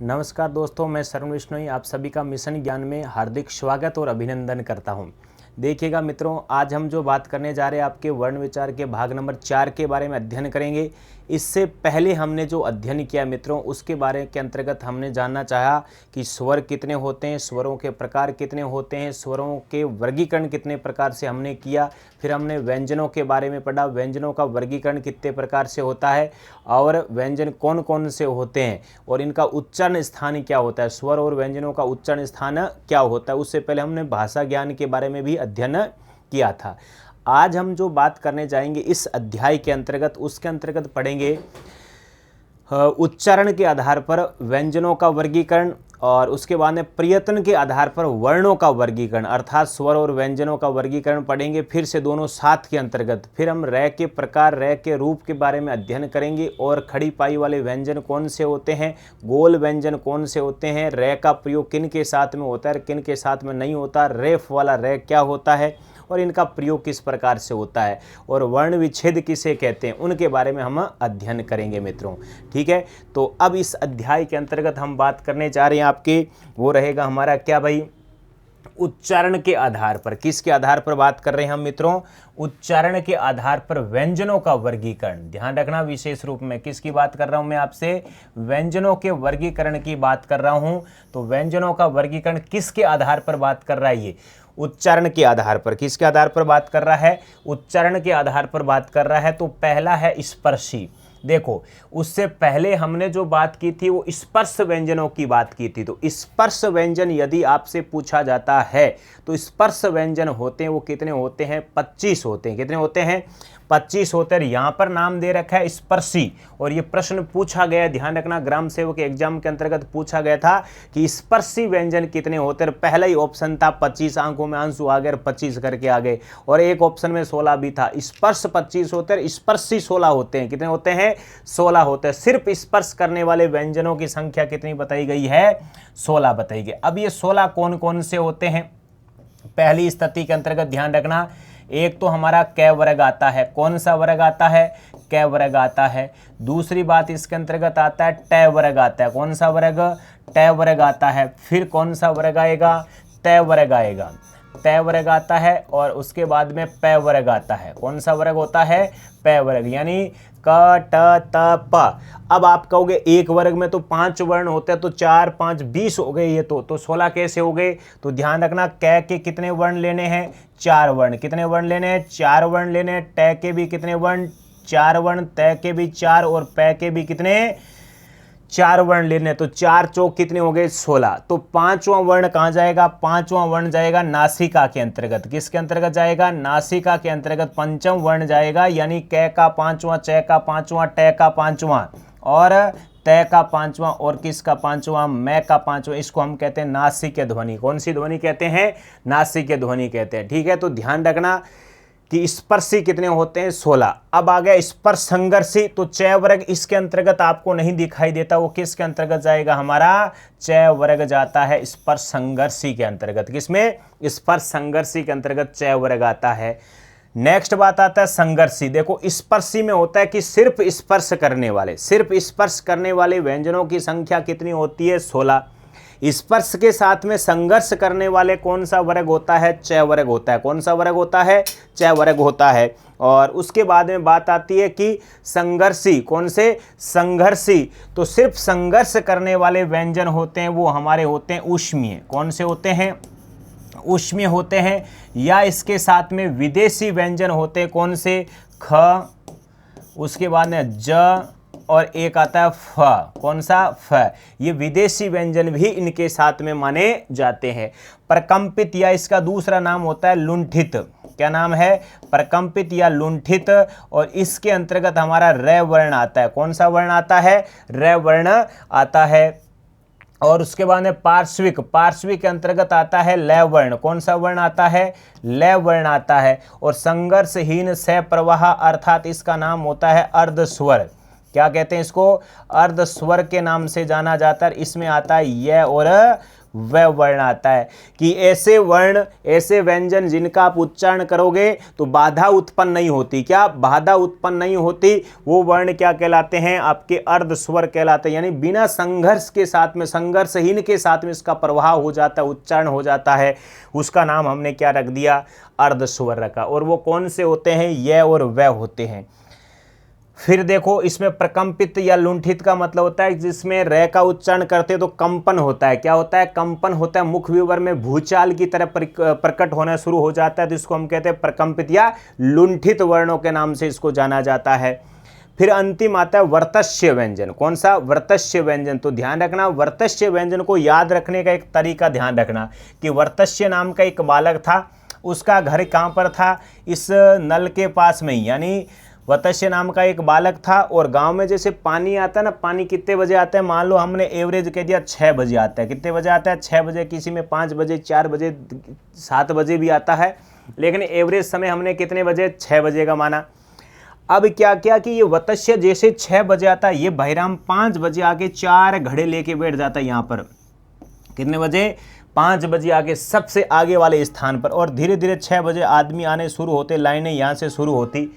नमस्कार दोस्तों, मैं शरण विश्नोई आप सभी का मिशन ज्ञान में हार्दिक स्वागत और अभिनंदन करता हूं। देखिएगा मित्रों, आज हम जो बात करने जा रहे हैं आपके वर्ण विचार के भाग नंबर 4 के बारे में अध्ययन करेंगे। इससे पहले हमने जो अध्ययन किया मित्रों, उसके बारे के अंतर्गत हमने जानना चाहा कि स्वर कितने होते हैं, स्वरों के प्रकार कितने होते हैं, स्वरों के वर्गीकरण कितने प्रकार से हमने किया। फिर हमने व्यंजनों के बारे में पढ़ा, व्यंजनों का वर्गीकरण कितने प्रकार से होता है और व्यंजन कौन कौन से होते हैं और इनका उच्चारण स्थान क्या होता है, स्वर और व्यंजनों का उच्चारण स्थान क्या होता है। उससे पहले हमने भाषा ज्ञान के बारे में भी अध्ययन किया था। आज हम जो बात करने जाएंगे इस अध्याय के अंतर्गत, उसके अंतर्गत पढ़ेंगे उच्चारण के आधार पर व्यंजनों का वर्गीकरण और उसके बाद में प्रयत्न के आधार पर वर्णों का वर्गीकरण, अर्थात स्वर और व्यंजनों का वर्गीकरण पढ़ेंगे फिर से दोनों साथ के अंतर्गत। फिर हम रै के प्रकार, रै के रूप के बारे में अध्ययन करेंगे और खड़ी पाई वाले व्यंजन कौन से होते हैं, गोल व्यंजन कौन से होते हैं, रै का प्रयोग किन के साथ में होता है, किन के साथ में नहीं होता, रेफ वाला रै क्या होता है और इनका प्रयोग किस प्रकार से होता है और वर्ण विच्छेद किसे कहते हैं, उनके बारे में हम अध्ययन करेंगे मित्रों। ठीक है, तो अब इस अध्याय के अंतर्गत हम बात करने जा रहे हैं आपके, वो रहेगा हमारा क्या भाई, उच्चारण के आधार पर। किसके आधार पर बात कर रहे हैं हम मित्रों? उच्चारण के आधार पर व्यंजनों का वर्गीकरण। ध्यान रखना, विशेष रूप में किसकी बात कर रहा हूं मैं आपसे? व्यंजनों के वर्गीकरण की बात कर रहा हूं। तो व्यंजनों का वर्गीकरण किसके आधार पर बात कर रहा है? ये उच्चारण के आधार पर। किसके आधार पर बात कर रहा है? उच्चारण के आधार पर बात कर रहा है। तो पहला है स्पर्शी। देखो, उससे पहले हमने जो बात की थी वो स्पर्श व्यंजनों की बात की थी। तो स्पर्श व्यंजन यदि आपसे पूछा जाता है तो स्पर्श व्यंजन होते हैं, वो कितने होते हैं? 25 होते हैं। कितने होते हैं? 25 होते हैं। यहाँ पर नाम दे रखा है स्पर्शी और ये प्रश्न पूछा गया, ध्यान रखना, ग्राम सेवक एग्जाम के अंतर्गत पूछा गया था कि स्पर्शी व्यंजन कितने होते हैं। पहला ही ऑप्शन था 25, आंखों में आंसू आ गए, 25 करके आ गए, और एक ऑप्शन में 16 भी था। स्पर्श 25 होते हैं, स्पर्शी 16 होते हैं। कितने होते हैं? 16 होते हैं। सिर्फ स्पर्श करने वाले व्यंजनों की संख्या कितनी बताई गई है? 16 बताई गई। अब ये 16 कौन कौन से होते हैं? पहली स्थिति के अंतर्गत ध्यान रखना, एक तो हमारा कै वर्ग आता है। कौन सा वर्ग आता है? कै वर्ग आता है। दूसरी बात इसके अंतर्गत आता है टै वर्ग आता है। कौन सा वर्ग? टै वर्ग आता है। फिर कौन सा वर्ग आएगा? तै वर्ग आएगा। तै वर्ग आता है और उसके बाद में पै वर्ग आता है। कौन सा वर्ग होता है? पै वर्ग, यानी क ट त प। अब आप कहोगे एक वर्ग में तो 5 वर्ण होते हैं, तो 4 5 20 हो गए ये तो 16 कैसे हो गए? तो ध्यान रखना, कै के कितने वर्ण लेने हैं? 4 वर्ण। कितने वर्ण लेने हैं? 4 वर्ण लेने हैं। टै के भी कितने वर्ण? 4 वर्ण। तै के भी 4 और पै के भी कितने? 4 वर्ण लेने। तो 4 चौक कितने हो गए? 16। तो 5वां वर्ण कहाँ जाएगा? 5वां वर्ण जाएगा नासिका के अंतर्गत। किसके अंतर्गत जाएगा? नासिका के अंतर्गत पंचम वर्ण जाएगा, यानी कै का 5वां, चै का 5वां, टै का 5वां और तै का 5वां और किसका 5वां? मै का 5वां। इसको हम कहते हैं नासिक ध्वनि। कौन सी ध्वनि कहते हैं? नासिक ध्वनि कहते हैं। ठीक है, तो ध्यान रखना कि स्पर्शी कितने होते हैं? 16। अब आ गया स्पर्श संघर्षी। तो चै वर्ग इसके अंतर्गत आपको नहीं दिखाई देता, वो किसके अंतर्गत जाएगा? हमारा चै वर्ग जाता है स्पर्श संघर्षी के अंतर्गत। किसमें? स्पर्श संघर्षी के अंतर्गत चै वर्ग आता है। नेक्स्ट बात आता है संघर्षी। देखो, स्पर्शी में होता है कि सिर्फ स्पर्श करने वाले, सिर्फ स्पर्श करने वाले व्यंजनों की संख्या कितनी होती है? 16। स्पर्श के साथ में संघर्ष करने वाले कौन सा वर्ग होता है? चै वर्ग होता है। कौन सा वर्ग होता है? चै वर्ग होता है। और उसके बाद में बात आती है कि संघर्षी। कौन से? संघर्षी। तो सिर्फ संघर्ष करने वाले व्यंजन होते हैं, वो हमारे होते हैं ऊष्मीय। कौन से होते हैं? ऊष्मीय होते हैं। या इसके साथ में विदेशी व्यंजन होते हैं। कौन से? ख, उसके बाद में ज और एक आता है फ। कौन सा? फ। ये विदेशी व्यंजन भी इनके साथ में माने जाते हैं। प्रकंपित या इसका दूसरा नाम होता है लुंठित। क्या नाम है? प्रकंपित या लुंठित। और इसके अंतर्गत हमारा रै वर्ण आता है। कौन सा वर्ण आता है? रै वर्ण आता है। और उसके बाद में पार्श्विक। पार्श्विक के अंतर्गत आता है लय वर्ण। कौन सा वर्ण आता है? लय वर्ण आता है। और संघर्षहीन सप्रवाह, अर्थात इसका नाम होता है अर्धस्वर। क्या कहते हैं इसको? अर्धस्वर के नाम से जाना जाता है। इसमें आता है य और व वर्ण आता है कि ऐसे वर्ण, ऐसे व्यंजन जिनका आप उच्चारण करोगे तो बाधा उत्पन्न नहीं होती। क्या बाधा उत्पन्न नहीं होती? वो वर्ण क्या कहलाते हैं? आपके अर्ध स्वर कहलाते हैं, यानी बिना संघर्ष के साथ में, संघर्षहीन के साथ में इसका प्रवाह हो जाता है, उच्चारण हो जाता है, उसका नाम हमने क्या रख दिया? अर्ध स्वर रखा। और वो कौन से होते हैं? य और व होते हैं। फिर देखो, इसमें प्रकंपित या लुंठित का मतलब होता है जिसमें र का उच्चारण करते तो कंपन होता है। क्या होता है? कंपन होता है, मुख विवर में भूचाल की तरह प्रकट होना शुरू हो जाता है, तो इसको हम कहते हैं प्रकंपित या लुंठित वर्णों के नाम से इसको जाना जाता है। फिर अंतिम आता है वर्तस्य व्यंजन। कौन सा? वर्तस्य व्यंजन। तो ध्यान रखना, वर्तस्य व्यंजन को याद रखने का एक तरीका ध्यान रखना कि वर्तस्य नाम का एक बालक था, उसका घर कहाँ पर था? इस नल के पास में ही, यानी वत्स्य नाम का एक बालक था। और गांव में जैसे पानी आता है ना, पानी कितने बजे आता है? मान लो हमने एवरेज कह दिया 6 बजे आता है। कितने बजे आता है? 6 बजे। किसी में 5 बजे, 4 बजे, 7 बजे भी आता है, लेकिन एवरेज समय हमने कितने बजे? 6 बजे का माना। अब क्या किया कि ये वत्स्य जैसे 6 बजे आता है, ये बहिराम 5 बजे आके 4 घड़े लेके बैठ जाता है यहाँ पर। कितने बजे? 5 बजे आके सबसे आगे वाले स्थान पर। और धीरे धीरे 6 बजे आदमी आने शुरू होते, लाइनें यहाँ से शुरू होती।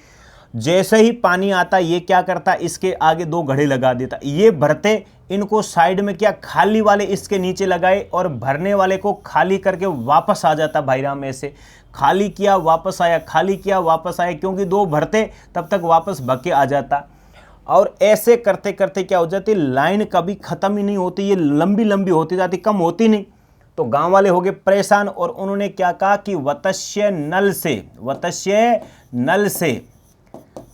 जैसे ही पानी आता, ये क्या करता? इसके आगे 2 घड़े लगा देता, ये भरते, इनको साइड में क्या खाली वाले इसके नीचे लगाए और भरने वाले को खाली करके वापस आ जाता भाईराम में से। खाली किया वापस आया, खाली किया वापस आया, क्योंकि 2 भरते तब तक वापस भके आ जाता। और ऐसे करते करते क्या हो जाती? लाइन कभी खत्म ही नहीं होती, ये लंबी लंबी होती जाती, कम होती नहीं। तो गांव वाले हो गए परेशान और उन्होंने क्या कहा कि वत्स्य नल से, वत्स्य नल से,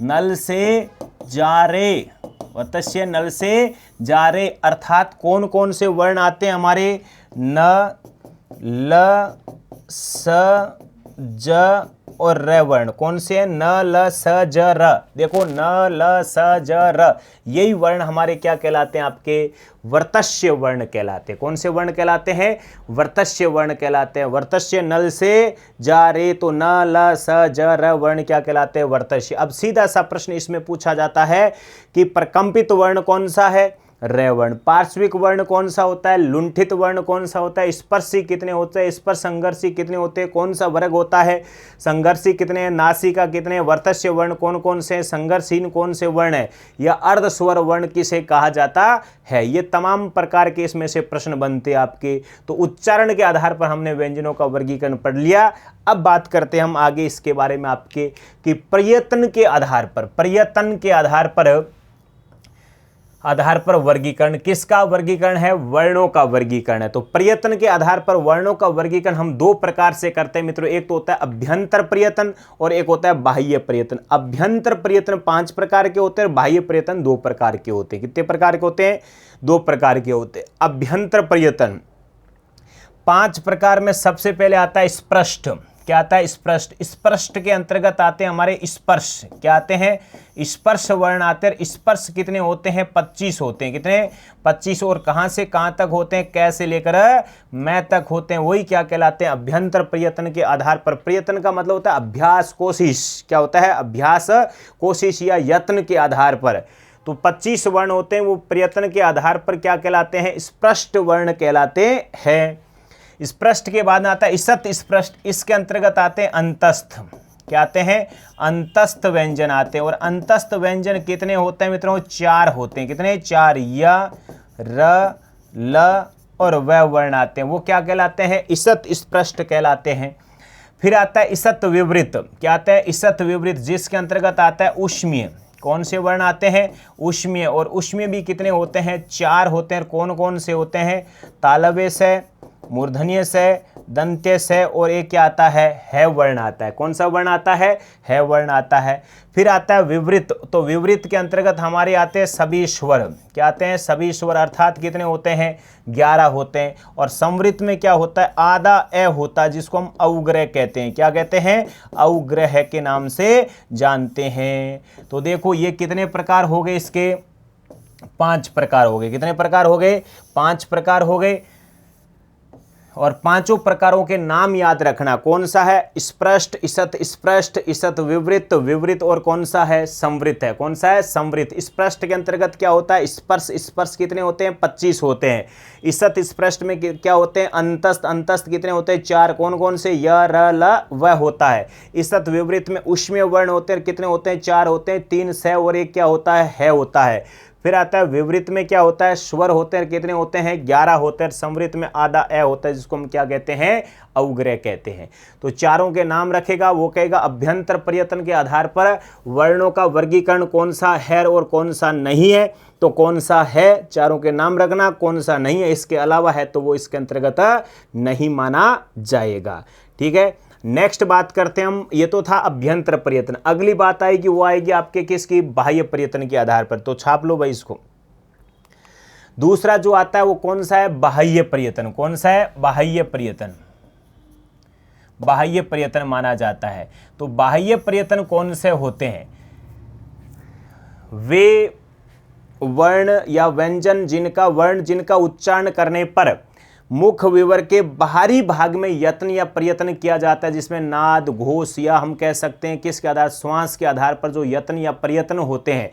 नल से जा रे, वत्स्य नल से जा रे। अर्थात कौन कौन से वर्ण आते हैं हमारे? न, ल, स, ज और र वर्ण। कौन से? न, ल, स, ज, र। देखो, न, ल, स, ज, र, यही वर्ण हमारे क्या कहलाते हैं? आपके वर्तस्य वर्ण कहलाते हैं। कौन से वर्ण कहलाते हैं? वर्तस्य वर्ण कहलाते हैं। वर्तस्य नल से जा रे, तो न, ल, स, ज, र वर्ण क्या कहलाते हैं? वर्तस्य। अब सीधा सा प्रश्न इसमें पूछा जाता है कि प्रकंपित वर्ण कौन सा है? रे वर्ण। पार्श्विक वर्ण कौन सा होता है? लुंठित वर्ण कौन सा होता है? स्पर्शी कितने होते हैं? स्पर्श संघर्षी कितने होते हैं? कौन सा वर्ग होता है? संघर्षी कितने हैं? नासिका कितने हैं? वर्तस्य वर्ण कौन कौन से हैं? संघर्षहीन कौन से वर्ण है? या अर्ध स्वर वर्ण किसे कहा जाता है? ये तमाम प्रकार के इसमें से प्रश्न बनते हैं आपके। तो उच्चारण के आधार पर हमने व्यंजनों का वर्गीकरण पढ़ लिया। अब बात करते हैं हम आगे इसके बारे में आपके कि प्रयत्न के आधार पर, प्रयत्न के आधार पर वर्गीकरण। किसका वर्गीकरण है? वर्णों का वर्गीकरण है। तो प्रयत्न के आधार पर वर्णों का वर्गीकरण हम 2 प्रकार से करते हैं मित्रों। एक तो होता है अभ्यंतर प्रयत्न और एक होता है बाह्य प्रयत्न। अभ्यंतर प्रयत्न 5 प्रकार के होते हैं, बाह्य प्रयत्न 2 प्रकार के होते हैं। कितने प्रकार के होते हैं? 2 प्रकार के होते हैं। अभ्यंतर प्रयत्न 5 प्रकार में सबसे पहले आता है स्पृष्ट। क्या आता है? स्पृष्ट। स्पृष्ट के अंतर्गत आते हैं हमारे स्पर्श। क्या आते हैं? स्पर्श वर्ण आते हैं। स्पर्श कितने होते हैं? 25 होते हैं। कितने? 25। और कहां से कहां तक होते हैं? कै से लेकर मैं तक होते हैं। वही क्या कहलाते हैं? अभ्यंतर प्रयत्न के आधार पर। प्रयत्न का मतलब होता है अभ्यास, कोशिश। क्या होता है? अभ्यास, कोशिश या यत्न के आधार पर। तो 25 वर्ण होते हैं, वो प्रयत्न के आधार पर क्या कहलाते हैं? स्पृष्ट वर्ण कहलाते हैं। स्पृष्ट के बाद आता है इसत स्पृष्ट। इसके अंतर्गत आते हैं अंतस्थ। क्या आते हैं? अंतस्थ व्यंजन आते हैं। और अंतस्थ व्यंजन कितने होते हैं मित्रों? 4 होते हैं। कितने? 4। य, र, ल और व वर्ण आते हैं। वो क्या कहलाते हैं? इसत स्पृष्ट कहलाते हैं। फिर आता है इसत विवृत। क्या आता है? इसत विवृत, जिसके अंतर्गत आता है उष्मीय। कौन से वर्ण आते हैं? उष्मीय। और उष्मीय भी कितने होते हैं? 4 होते हैं। कौन कौन से होते हैं? तालव्य से, मूर्धन्य से, दंत्य से और एक क्या आता है वर्ण आता है। कौन सा वर्ण आता है वर्ण आता है। फिर आता है विवृत। तो विवृत के अंतर्गत हमारे आते हैं सभी स्वर। क्या आते हैं? सभी स्वर। अर्थात कितने होते हैं? 11 होते हैं। और संवृत में क्या होता है? आधा ए होता है, जिसको हम अवग्रह कहते हैं। क्या कहते हैं? अवग्रह के नाम से जानते हैं। तो देखो, ये कितने प्रकार हो गए? इसके 5 प्रकार हो गए। कितने प्रकार हो गए? 5 प्रकार हो गए। और पांचों प्रकारों के नाम याद रखना। कौन सा है? स्पृष्ट, ईषत् स्पृष्ट, ईषत् विवृत, विवृत, और कौन सा है? संवृत है। कौन सा है? संवृत। स्पृष्ट के अंतर्गत क्या होता है? स्पर्श, स्पर्श कितने होते हैं? 25 होते हैं। ईषत् स्पृष्ट में क्या होते हैं? अंतस्थ, अंतस्थ कितने होते हैं? 4। कौन कौन से? य, र, ल, व होता है। ईषत् विवृत में ऊष्मीय वर्ण होते हैं, कितने होते हैं? 4 होते हैं। 3 स और 1 क्या होता है? है होता है। फिर आता है विवृत में क्या होता है? स्वर होते हैं, कितने होते हैं? 11 होते हैं। संवृत में आधा ए होता है, जिसको हम क्या कहते हैं? अवग्रह कहते हैं। तो चारों के नाम रखेगा, वो कहेगा अभ्यंतर प्रयत्न के आधार पर वर्णों का वर्गीकरण कौन सा है और कौन सा नहीं है। तो कौन सा है चारों के नाम रखना, कौन सा नहीं है इसके अलावा है तो वो इसके अंतर्गत नहीं माना जाएगा। ठीक है, नेक्स्ट बात करते हैं हम। ये तो था अभ्यंतर प्रयत्न। अगली बात आएगी, वो आएगी आपके किसकी? बाह्य प्रयत्न के आधार पर। तो छाप लो भाई इसको। दूसरा जो आता है वो कौन सा है? बाह्य प्रयत्न। कौन सा है? बाह्य प्रयत्न। बाह्य प्रयत्न माना जाता है। तो बाह्य प्रयत्न कौन से होते हैं? वे वर्ण या व्यंजन जिनका उच्चारण करने पर मुख विवर के बाहरी भाग में यत्न या प्रयत्न किया जाता है, जिसमें नाद, घोष, या हम कह सकते हैं किसके आधार? श्वास के आधार पर जो यत्न या प्रयत्न होते हैं,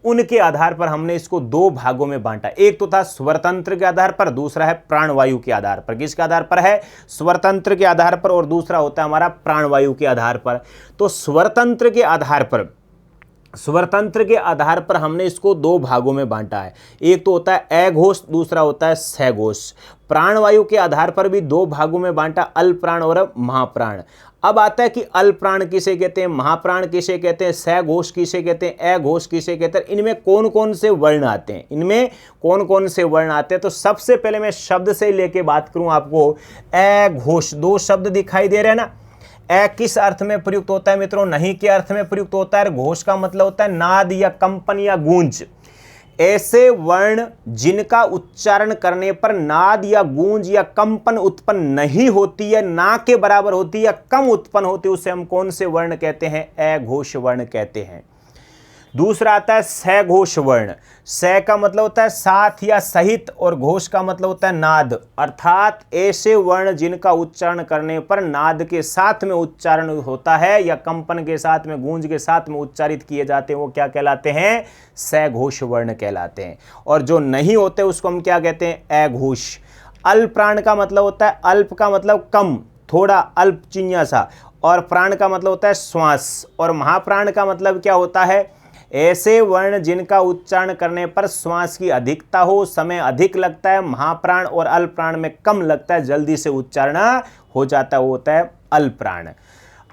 उनके आधार पर हमने इसको 2 भागों में बांटा। एक तो था स्वरतंत्र के आधार पर, दूसरा है प्राणवायु के आधार पर। किसके आधार पर है? स्वरतंत्र के आधार पर, और दूसरा होता है हमारा प्राणवायु के आधार पर। तो स्वरतंत्र के आधार पर हमने इसको 2 भागों में बांटा है। एक तो होता है अघोष, दूसरा होता है सघोष। प्राणवायु के आधार पर भी 2 भागों में बांटा, अल्पप्राण और महाप्राण। अब आता है कि अल्पप्राण किसे कहते हैं, महाप्राण किसे कहते हैं, सघोष किसे कहते हैं, अघोष किसे कहते हैं, इनमें कौन कौन से वर्ण आते हैं, इनमें कौन कौन से वर्ण आते हैं। तो सबसे पहले मैं शब्द से लेके बात करूं आपको। अघोष, 2 शब्द दिखाई दे रहे हैं ना। ए किस अर्थ में प्रयुक्त होता है मित्रों? नहीं के अर्थ में प्रयुक्त होता है। घोष का मतलब होता है नाद या कंपन या गूंज। ऐसे वर्ण जिनका उच्चारण करने पर नाद या गूंज या कंपन उत्पन्न नहीं होती है, ना के बराबर होती है या कम उत्पन्न होती है, उसे हम कौन से वर्ण कहते हैं? अघोष वर्ण कहते हैं। दूसरा आता है सघोष वर्ण। स का मतलब होता है साथ या सहित, और घोष का मतलब होता है नाद। अर्थात ऐसे वर्ण जिनका उच्चारण करने पर नाद के साथ में उच्चारण होता है या कंपन के साथ में, गूंज के साथ में उच्चारित किए जाते हैं, वो क्या कहलाते हैं? सघोष वर्ण कहलाते हैं। और जो नहीं होते उसको हम क्या कहते हैं? अघोष। अल्पप्राण का मतलब होता है, अल्प का मतलब कम, थोड़ा, अल्प चिन्ह सा, और प्राण का मतलब होता है श्वास। और महाप्राण का मतलब क्या होता है? ऐसे वर्ण जिनका उच्चारण करने पर श्वास की अधिकता हो, समय अधिक लगता है। महाप्राण और अल्पप्राण में कम लगता है, जल्दी से उच्चारण हो जाता है, वो होता है अल्पप्राण।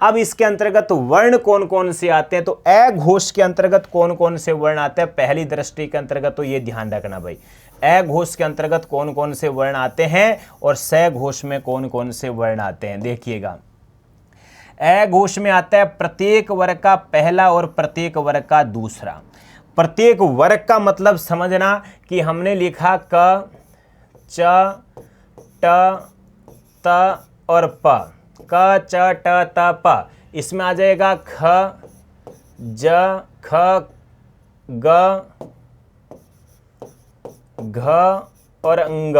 अब इसके अंतर्गत वर्ण कौन कौन से आते हैं? तो अघोष के अंतर्गत कौन कौन से वर्ण आते हैं? पहली दृष्टि के अंतर्गत तो ये ध्यान रखना भाई, अघोष के अंतर्गत कौन कौन से वर्ण आते हैं और सघोष में कौन कौन से वर्ण आते हैं। देखिएगा, अघोष में आता है प्रत्येक वर्ग का पहला और प्रत्येक वर्ग का दूसरा। प्रत्येक वर्ग का मतलब समझना कि हमने लिखा क, च, ट, त और प। क, च, ट, त, प। इसमें आ जाएगा ख, ज, ख, ग, घ और अंग।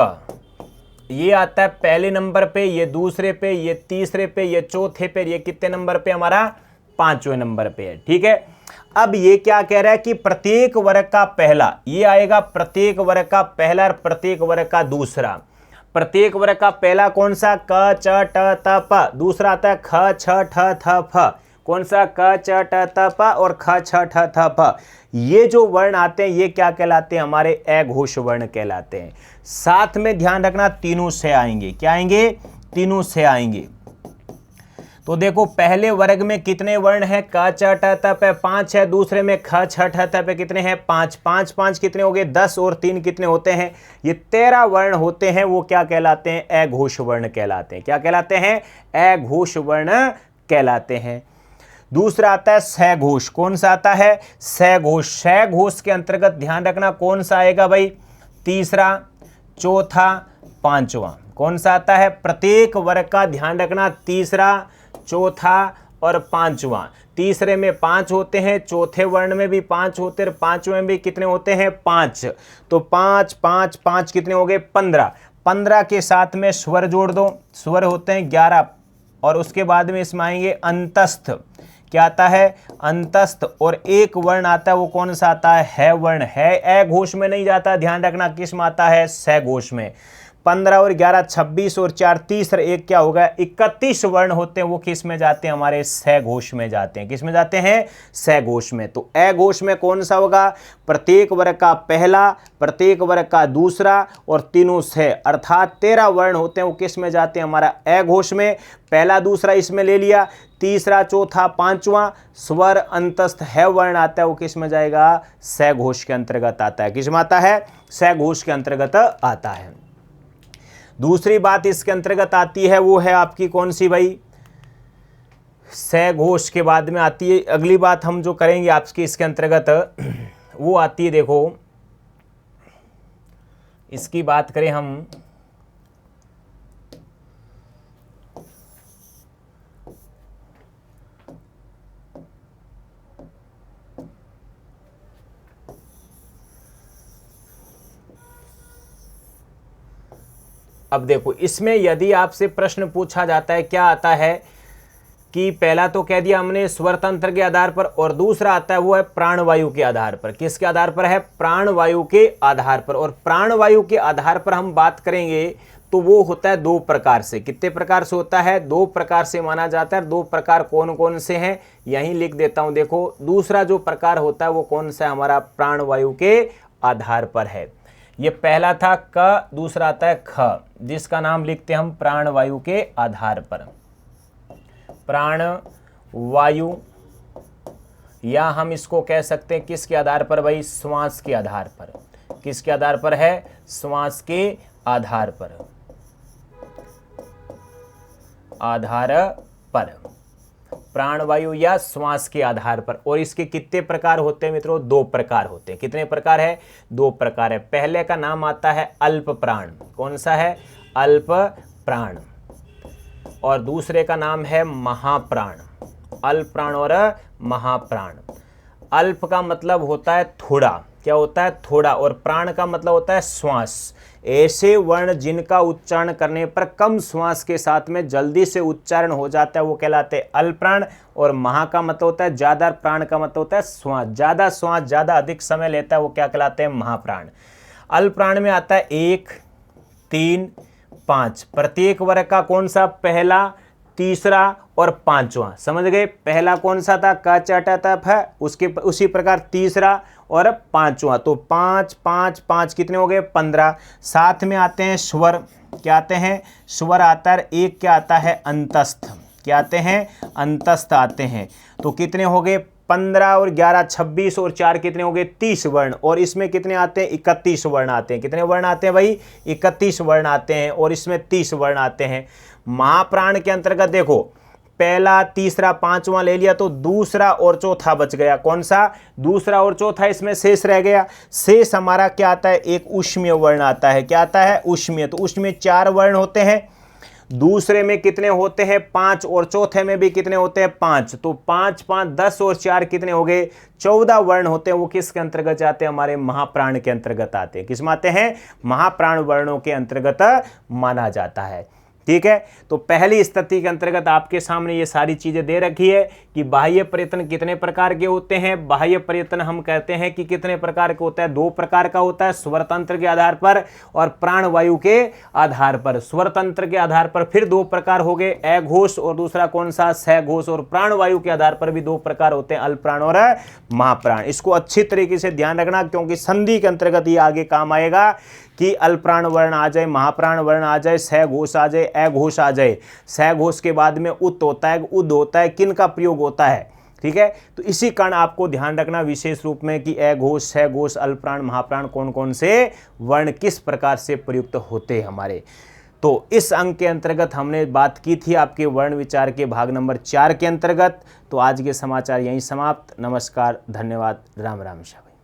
ये आता है पहले नंबर पे, ये दूसरे पे, ये तीसरे पे, ये चौथे पे, ये कितने नंबर पे? हमारा 5वें नंबर पे है। ठीक है, अब ये क्या कह रहा है कि प्रत्येक वर्ग का पहला, ये आएगा प्रत्येक वर्ग का पहला और प्रत्येक वर्ग का दूसरा। प्रत्येक वर्ग का पहला कौन सा? क, च, ट, त, प। दूसरा आता है ख, छ, ठ, थ, फ। कौन सा? क, च, ट, त, प और ख, छ, ठ, थ, फ। ये जो वर्ण आते हैं ये क्या कहलाते हैं? हमारे अघोष वर्ण कहलाते हैं। साथ में ध्यान रखना तीनों से आएंगे। क्या आएंगे? तीनों से आएंगे। तो देखो पहले वर्ग में कितने वर्ण हैं? क, च, ट, त, प 5 है। दूसरे में ख, छ, ठ, त, प कितने हैं? 5। 5 5 कितने हो गए? 10 और 3 कितने होते हैं? ये 13 वर्ण होते हैं। वो क्या कहलाते हैं? अघोष वर्ण कहलाते हैं। क्या कहलाते हैं? अघोष वर्ण कहलाते हैं। दूसरा आता है सघोष। कौन सा आता है? सघोष। सघोष के अंतर्गत ध्यान रखना कौन सा आएगा भाई? तीसरा, चौथा, पांचवा। कौन सा आता है? प्रत्येक वर्ग का ध्यान रखना, तीसरा, चौथा और पांचवा। तीसरे में 5 होते हैं, चौथे वर्ण में भी 5 होते हैं, पांचवें में भी कितने होते हैं? 5। तो 5 5 5 कितने हो गए? 15। 15 के साथ में स्वर जोड़ दो, स्वर होते हैं 11 और उसके बाद में इसमें आएंगे अंतस्थ। क्या आता है? अंतस्थ। और एक वर्ण आता है, वो कौन सा आता है वर्ण। है ए घोष में नहीं जाता, ध्यान रखना, किस में आता है? स घोष में। 15 और 11 26 और 4 30 और 1 क्या होगा? 31 वर्ण होते हैं, वो किस में जाते हैं? हमारे स घोष में जाते हैं। किस में जाते हैं? स घोष में। तो ए घोष में कौन सा होगा? प्रत्येक वर्ग का पहला, प्रत्येक वर्ग का दूसरा और तीनों से, अर्थात 13 वर्ण होते हैं, वो किस में जाते हैं? हमारा ए घोष में। पहला दूसरा इसमें ले लिया, तीसरा चौथा पांचवा स्वर अंतस्थ है वर्ण आता है, वो किस में जाएगा? स घोष के अंतर्गत आता है। किस में आता है? स घोष के अंतर्गत आता है। दूसरी बात इसके अंतर्गत आती है, वो है आपकी कौन सी भाई? स घोष के बाद में आती है अगली बात हम जो करेंगे आपकी इसके अंतर्गत, वो आती है, देखो इसकी बात करें हम, अब देखो इसमें यदि आपसे प्रश्न पूछा जाता है, क्या आता है कि पहला तो कह दिया हमने स्वर तंत्र के आधार पर, और दूसरा आता है वो है प्राणवायु के आधार पर। किसके आधार पर है? प्राणवायु के आधार पर। और प्राणवायु के आधार पर हम बात करेंगे तो वो होता है 2 प्रकार से। कितने प्रकार से होता है? 2 प्रकार से माना जाता है। 2 प्रकार कौन कौन से हैं यहीं लिख देता हूं। देखो दूसरा जो प्रकार होता है वो कौन सा है? हमारा प्राणवायु के आधार पर है। ये पहला था क, दूसरा आता है ख, जिसका नाम लिखते हैं हम प्राणवायु के आधार पर। प्राणवायु, या हम इसको कह सकते हैं किसके आधार पर भाई? श्वास के आधार पर। किसके आधार पर है? श्वास के आधार पर। आधार पर प्राणवायु या श्वास के आधार पर। और इसके कितने प्रकार होते हैं मित्रों? 2 प्रकार होते हैं। कितने प्रकार है? 2 प्रकार है। पहले का नाम आता है अल्प प्राण। कौन सा है? अल्प प्राण। और दूसरे का नाम है महाप्राण। अल्प प्राण और महाप्राण। अल्प का मतलब होता है थोड़ा। क्या होता है? थोड़ा। और प्राण का मतलब होता है श्वास। ऐसे वर्ण जिनका उच्चारण करने पर कम श्वास के साथ में जल्दी से उच्चारण हो जाता है, वो कहलाते हैं अल्प प्राण। और महा का मतलब होता है ज्यादा, प्राण का मतलब होता है श्वास, ज्यादा श्वास ज्यादा अधिक समय लेता है, वो क्या कहलाते हैं? महाप्राण। अल्प प्राण में आता है 1 3 5। प्रत्येक वर्ग का कौन सा? पहला, तीसरा और पांचवा। समझ गए? पहला कौन सा था? क च ट त फ, उसके उसी प्रकार तीसरा और पांचवा। तो 5 5 5 कितने हो गए? 15। साथ में आते हैं स्वर। क्या आते हैं? स्वर आता है। एक क्या आता है? अंतस्थ। क्या आते हैं? अंतस्थ आते हैं। तो कितने हो गए? 15 और 11 26 और 4 कितने हो गए? 30 वर्ण। और इसमें कितने आते हैं? 31 वर्ण आते हैं। कितने वर्ण आते हैं भाई? 31 वर्ण आते हैं। और इसमें 30 वर्ण आते हैं। महाप्राण के अंतर्गत देखो, पहला, तीसरा, पांचवा ले लिया तो दूसरा और चौथा बच गया। कौन सा? दूसरा और चौथा इसमें शेष रह गया। शेष हमारा क्या आता है? एक ऊष्मीय वर्ण आता है। क्या आता है? ऊष्मीय। तो ऊष्मीय 4 वर्ण होते हैं। दूसरे में कितने होते हैं? 5। और चौथे में भी कितने होते हैं? 5। तो 5 5 10 और 4 कितने हो गए? 14 वर्ण होते हैं। वो किसके अंतर्गत जाते हैं? हमारे महाप्राण के अंतर्गत आते हैं। किस में आते हैं? महाप्राण वर्णों के अंतर्गत माना जाता है। ठीक है। तो पहली स्थिति के अंतर्गत आपके सामने ये सारी चीजें दे रखी है कि बाह्य प्रयत्न कितने प्रकार के होते हैं। बाह्य प्रयत्न हम कहते हैं कि कितने प्रकार के होता है? 2 प्रकार का होता है, स्वर तंत्र के आधार पर और प्राणवायु के आधार पर। स्वर तंत्र के आधार पर फिर 2 प्रकार हो गए, अ घोष, और दूसरा कौन सा? स घोष। और प्राणवायु के आधार पर भी 2 प्रकार होते हैं, अल्प प्राण और महाप्राण। इसको अच्छी तरीके से ध्यान रखना, क्योंकि संधि के अंतर्गत ये आगे काम आएगा कि अल्प प्राण वर्ण आ जाए, महाप्राण वर्ण आ जाए, स घोष आ जाए, अ घोष आ जाए। स घोष के बाद में उत होता है, उद होता है, किन का प्रयोग होता है। ठीक है। तो इसी कारण आपको ध्यान रखना विशेष रूप में कि अ घोष, स घोष, अल्प प्राण, महाप्राण कौन कौन से वर्ण किस प्रकार से प्रयुक्त होते हैं हमारे। तो इस अंक के अंतर्गत हमने बात की थी आपके वर्ण विचार के भाग नंबर 4 के अंतर्गत। तो आज के समाचार यहीं समाप्त। नमस्कार, धन्यवाद, राम राम।